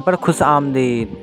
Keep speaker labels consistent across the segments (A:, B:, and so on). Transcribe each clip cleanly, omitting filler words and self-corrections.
A: پر خوش آمدید۔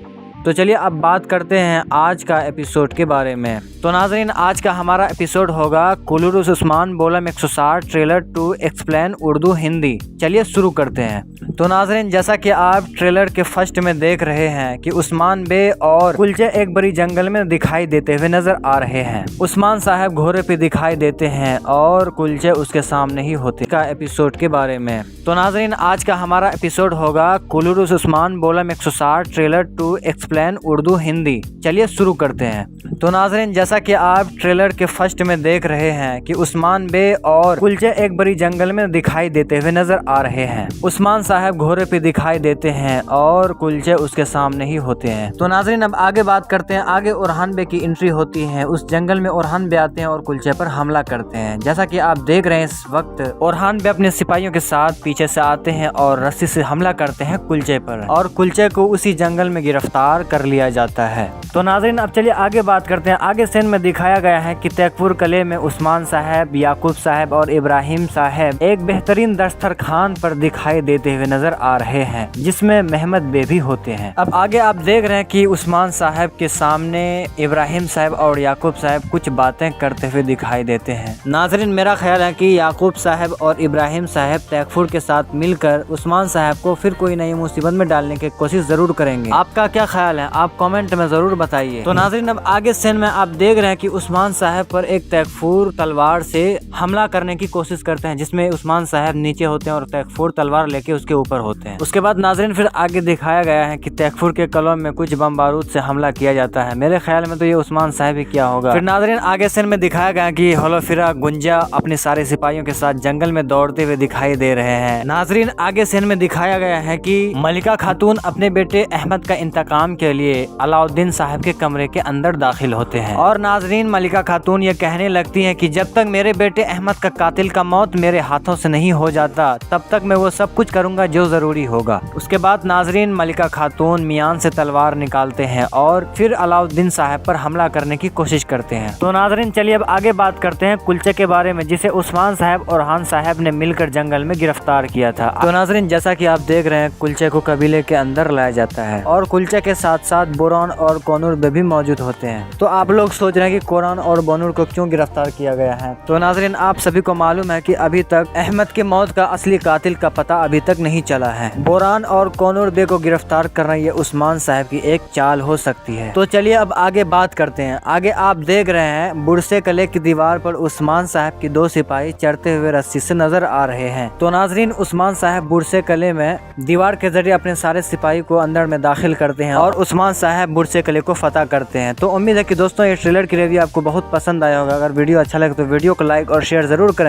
A: تو چلیے اب بات کرتے ہیں آج کا ایپیسوڈ کے بارے میں۔ تو ناظرین، آج کا ہمارا ایپیسوڈ ہوگا Kurulus Osman Bolum 160 trailer to explain Urdu Hindi. چلیے شروع کرتے ہیں۔ تو ناظرین، جیسا کہ آپ ٹریلر کے فرسٹ میں دیکھ رہے ہیں کہ عثمان بے اور کلچے ایک بڑی جنگل میں دکھائی دیتے ہوئے نظر آ رہے ہیں۔ عثمان صاحب گھوڑے پہ دکھائی دیتے ہیں اور کلچے اس کے سامنے ہی ہوتے کا ایپیسوڈ کے بارے میں۔ تو ناظرین، آج کا ہمارا ایپیسوڈ ہوگا Kurulus Osman Bolum 160 trailer to explain Urdu Hindi. چلیے شروع کرتے ہیں۔ تو ناظرین، جیسا کہ آپ ٹریلر کے فرسٹ میں دیکھ رہے ہیں کہ عثمان بے اور کلچے ایک بڑی جنگل میں دکھائی دیتے ہوئے نظر آ رہے ہیں۔ عثمان صاحب گھوڑے پہ دکھائی دیتے ہیں اور کلچے اس کے سامنے ہی ہوتے ہیں۔ تو ناظرین، اب آگے بات کرتے ہیں۔ آگے اورحان بے کی انٹری ہوتی ہے۔ اس جنگل میں اورحان بے آتے ہیں اور کلچے پر حملہ کرتے ہیں۔ جیسا کہ آپ دیکھ رہے ہیں اس وقت اورحان بے اپنے سپاہیوں کے ساتھ پیچھے سے آتے ہیں اور رسی سے حملہ کرتے ہیں کلچے پر، اور کلچے کو اسی جنگل میں گرفتار کر لیا جاتا ہے۔ تو ناظرین، اب چلیے آگے بات کرتے ہیں۔ آگے سین میں دکھایا گیا ہے کہ تیغپور قلعے میں عثمان صاحب، یعقوب صاحب اور ابراہیم صاحب ایک بہترین دسترخوان پر دکھائی دیتے ہوئے نظر آ رہے ہیں، جس میں محمد بے بھی ہوتے ہیں۔ اب آگے آپ دیکھ رہے ہیں کہ عثمان صاحب کے سامنے ابراہیم صاحب اور یعقوب صاحب کچھ باتیں کرتے ہوئے دکھائی دیتے ہیں۔ ناظرین، میرا خیال ہے کہ یعقوب صاحب اور ابراہیم صاحب تیغپور کے ساتھ مل کر عثمان صاحب کو پھر کوئی نئی مصیبت میں ڈالنے کی کوشش ضرور کریں گے۔ آپ کا کیا خیال ہے؟ آپ کامنٹ میں ضرور بتائیے۔ تو ناظرین، اب آگے سین میں آپ دیکھ رہے ہیں کہ عثمان صاحب پر ایک تیغپور تلوار سے حملہ کرنے کی کوشش کرتے ہیں، جس میں عثمان صاحب نیچے ہوتے ہیں اور تیغپور تلوار لے کے اس کے اوپر ہوتے ہیں۔ اس کے بعد ناظرین پھر آگے دکھایا گیا ہے کہ تیغپور کے قلعوں میں کچھ بم بارود سے حملہ کیا جاتا ہے۔ میرے خیال میں تو یہ عثمان صاحب ہی کیا ہوگا۔ پھر ناظرین آگے سین میں دکھایا گیا کہ ہولوفیرا گنجا اپنے سارے سپاہیوں کے ساتھ جنگل میں دوڑتے ہوئے دکھائی دے رہے ہیں۔ ناظرین آگے سین میں دکھایا گیا ہے کہ ملکہ خاتون اپنے بیٹے احمد کا انتقام کے لیے علاؤالدین صاحب کے کمرے کے اندر داخل ہوتے ہیں، اور ناظرین ملکہ خاتون یہ کہنے لگتی ہیں کہ جب تک میرے بیٹے احمد کا قاتل کا موت میرے ہاتھوں سے نہیں ہو جاتا، تب تک میں وہ سب کچھ کروں گا جو ضروری ہوگا۔ اس کے بعد ناظرین ملکہ خاتون میان سے تلوار نکالتے ہیں اور پھر علاؤالدین صاحب پر حملہ کرنے کی کوشش کرتے ہیں۔ تو ناظرین چلیے اب آگے بات کرتے ہیں کلچے کے بارے میں، جسے عثمان صاحب اور اورحان صاحب نے مل کر جنگل میں گرفتار کیا تھا۔ تو ناظرین جیسا کہ آپ دیکھ رہے ہیں کلچے کو قبیلے کے اندر لایا جاتا ہے، اور کلچے کے ساتھ ساتھ بوران اور کونور بے بھی موجود ہوتے ہیں۔ تو آپ لوگ سوچ رہے ہیں کہ کوران اور بونور کو کیوں گرفتار کیا گیا ہے؟ تو ناظرین آپ سبھی کو معلوم ہے کہ ابھی تک احمد کے موت کا اصلی قاتل کا پتہ ابھی تک نہیں چلا ہے۔ بوران اور کونور بے کو گرفتار کرنا یہ عثمان صاحب کی ایک چال ہو سکتی ہے۔ تو چلیے اب آگے بات کرتے ہیں۔ آگے آپ دیکھ رہے ہیں برسے قلعے کی دیوار پر عثمان صاحب کی 2 سپاہی چڑھتے ہوئے رسی سے نظر آ رہے ہیں۔ تو ناظرین عثمان صاحب برسے قلعے میں دیوار کے ذریعے اپنے سارے سپاہی کو اندر میں داخل کرتے ہیں اور عثمان صاحب برسے قلعے کو فتح کرتے ہیں۔ تو امید ہے کہ دوستوں یہ ٹریلر کی ریویو آپ کو بہت پسند آیا ہوگا۔ اگر ویڈیو اچھا لگے تو ویڈیو کو لائک اور شیئر ضرور کریں۔